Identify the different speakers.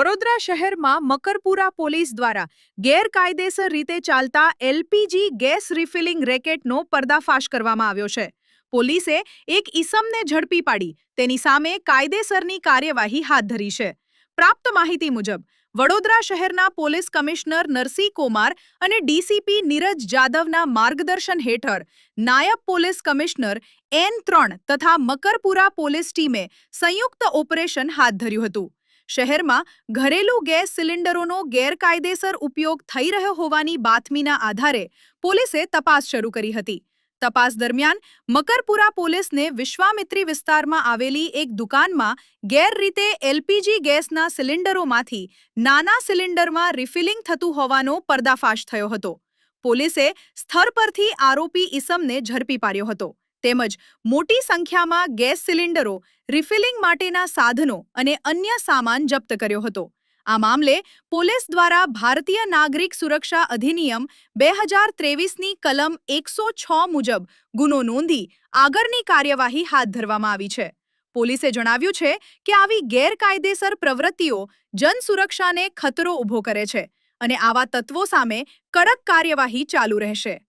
Speaker 1: વડોદરા શહેરમાં મકરપુરા પોલીસ દ્વારા ગેરકાયદેસર રીતે ચાલતા એલપીજી ગેસ રિફિલિંગ રેકેટનો પર્દાફાશ કરવામાં આવ્યો છે. પોલીસે એક ઈસમને ઝડપી પાડી તેની સામે કાયદેસરની કાર્યવાહી હાથ ધરી છે. પ્રાપ્ત માહિતી મુજબ વડોદરા શહેરના પોલીસ કમિશનર નરસિંહ કુમાર અને ડીસીપી નીરજ જાદવના માર્ગદર્શન હેઠળ નાયબ પોલીસ કમિશનર N3 તથા મકરપુરા પોલીસ ટીમે સંયુક્ત ઓપરેશન હાથ ધર્યું હતું. શહેરમાં ઘરેલું ગેસ સિલિન્ડરોનો ગેરકાયદેસર ઉપયોગ થઈ રહ્યો હોવાની બાતમીના આધારે પોલીસે તપાસ શરૂ કરી હતી. તપાસ દરમિયાન મકરપુરા પોલીસને વિશ્વામિત્રી વિસ્તારમાં આવેલી એક દુકાનમાં ગેરરીતે એલપીજી ગેસના સિલિન્ડરોમાંથી નાના સિલિન્ડરમાં રિફિલિંગ થતું હોવાનો પર્દાફાશ થયો હતો. પોલીસે સ્થળ પરથી આરોપી ઈસમને ઝડપી પાડ્યો હતો. તેમજ મોટી સંખ્યામાં ગેસ સિલિન્ડરો, રિફિલિંગ માટેના સાધનો અને અન્ય સામાન જપ્ત કર્યો હતો. આ મામલે પોલીસ દ્વારા ભારતીય નાગરિક સુરક્ષા અધિનિયમ 2023ની કલમ 106 મુજબ ગુનો નોંધી આગળની કાર્યવાહી હાથ ધરવામાં આવી છે. પોલીસે જણાવ્યું છે કે આવી ગેરકાયદેસર પ્રવૃત્તિઓ જનસુરક્ષાને ખતરો ઊભો કરે છે અને આવા તત્વો સામે કડક કાર્યવાહી ચાલુ રહેશે.